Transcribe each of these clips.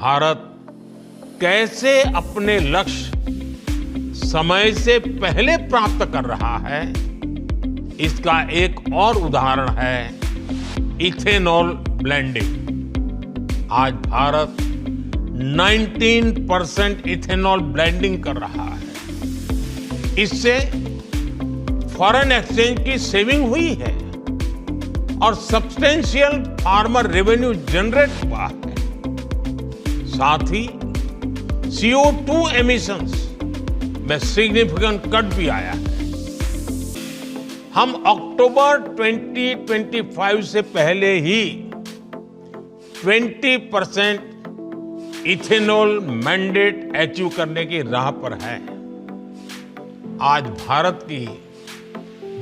भारत कैसे अपने लक्ष्य समय से पहले प्राप्त कर रहा है, इसका एक और उदाहरण है इथेनॉल ब्लेंडिंग। आज भारत 19% इथेनॉल ब्लेंडिंग कर रहा है। इससे फॉरेन एक्सचेंज की सेविंग हुई है और सब्सटेंशियल फार्मर रेवेन्यू जनरेट हुआ है। साथ ही CO2 एमिशंस में सिग्निफिकेंट कट भी आया है। हम अक्टूबर 2025 से पहले ही 20% इथेनॉल मैंडेट अचीव करने की राह पर है। आज भारत की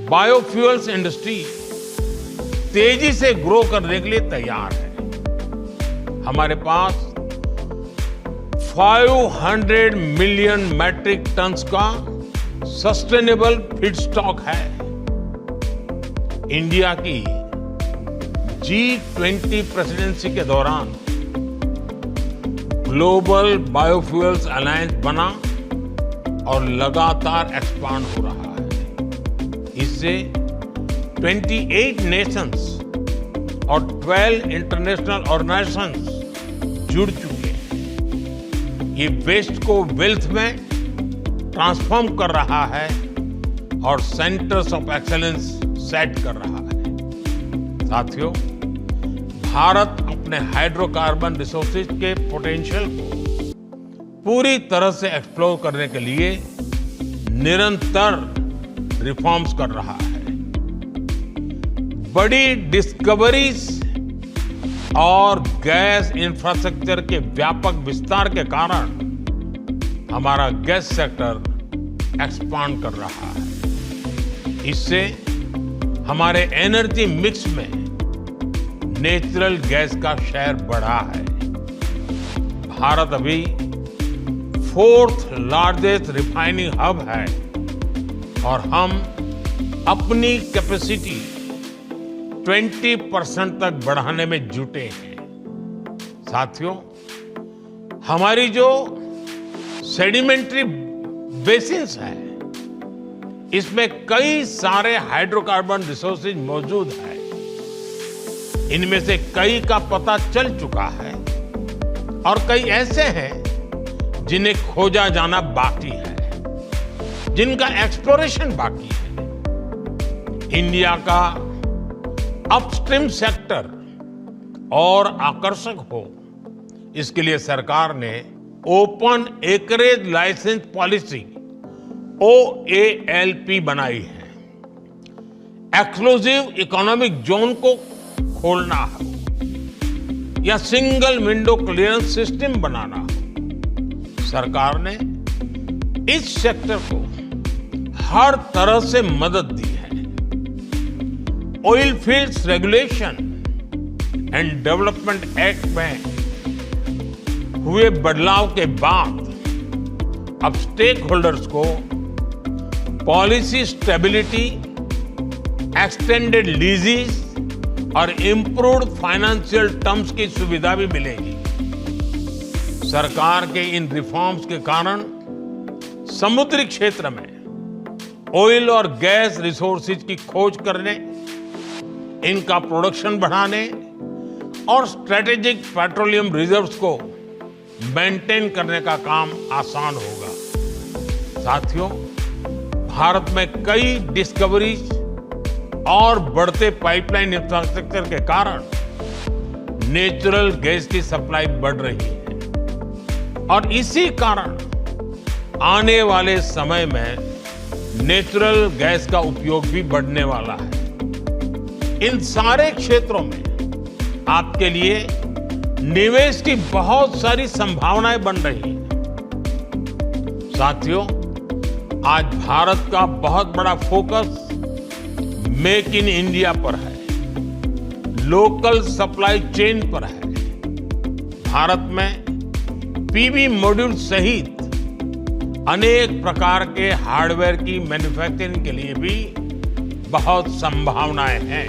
बायोफ्यूल्स इंडस्ट्री तेजी से ग्रो करने के लिए तैयार है। हमारे पास 500 मिलियन मैट्रिक टन्स का सस्टेनेबल फीडस्टॉक है। इंडिया की G20 प्रेसिडेंसी के दौरान ग्लोबल बायोफ्यूल्स अलायंस बना और लगातार एक्सपांड हो रहा है। इससे 28 नेशंस और 12 इंटरनेशनल ऑर्गेनाइजेशंस जुड़ चुके हैं। ये वेस्ट को वेल्थ में ट्रांसफॉर्म कर रहा है और सेंटर्स ऑफ एक्सीलेंस सेट कर रहा है। साथियों, भारत अपने हाइड्रोकार्बन रिसोर्सेज के पोटेंशियल को पूरी तरह से एक्सप्लोर करने के लिए निरंतर रिफॉर्म्स कर रहा है। बड़ी डिस्कवरीज और गैस इंफ्रास्ट्रक्चर के व्यापक विस्तार के कारण हमारा गैस सेक्टर एक्सपांड कर रहा है। इससे हमारे एनर्जी मिक्स में नेचुरल गैस का शेयर बढ़ा है। भारत अभी 4th लार्जेस्ट रिफाइनिंग हब है और हम अपनी कैपेसिटी 20% तक बढ़ाने में जुटे हैं। साथियों, हमारी जो सेडिमेंट्री बेसिन्स है, इसमें कई सारे हाइड्रोकार्बन रिसोर्सेज मौजूद हैं। इनमें से कई का पता चल चुका है और कई ऐसे हैं जिन्हें खोजा जाना बाकी है, जिनका एक्सप्लोरेशन बाकी है। इंडिया का अपस्ट्रीम सेक्टर और आकर्षक हो, इसके लिए सरकार ने open acreage licence policy OALP बनाई है। एक्सक्लूसिव इकोनॉमिक जोन को खोलना हो या सिंगल विंडो क्लियरेंस सिस्टम बनाना हो, सरकार ने इस सेक्टर को हर तरह से मदद दी है। Oil fields regulation and development act में हुए बदलाव के बाद अब स्टेक होल्डर्स को पॉलिसी स्टेबिलिटी, एक्सटेंडेड लीजेस और इंप्रूव्ड फाइनेंशियल टर्म्स की सुविधा भी मिलेगी। सरकार के इन रिफॉर्म्स के कारण समुद्री क्षेत्र में ऑयल और गैस रिसोर्सेज की खोज करने, इनका प्रोडक्शन बढ़ाने और स्ट्रेटेजिक पेट्रोलियम रिजर्व्स को मेंटेन करने का काम आसान होगा। साथियों, भारत में कई डिस्कवरीज और बढ़ते पाइपलाइन इंफ्रास्ट्रक्चर के कारण नेचुरल गैस की सप्लाई बढ़ रही है और इसी कारण आने वाले समय में नेचुरल गैस का उपयोग भी बढ़ने वाला है। इन सारे क्षेत्रों में आपके लिए निवेश की बहुत सारी संभावनाएं बन रही हैं। साथियों, आज भारत का बहुत बड़ा फोकस मेक इन इंडिया पर है, लोकल सप्लाई चेन पर है। भारत में पीवी मॉड्यूल सहित अनेक प्रकार के हार्डवेयर की मैन्युफैक्चरिंग के लिए भी बहुत संभावनाएं हैं।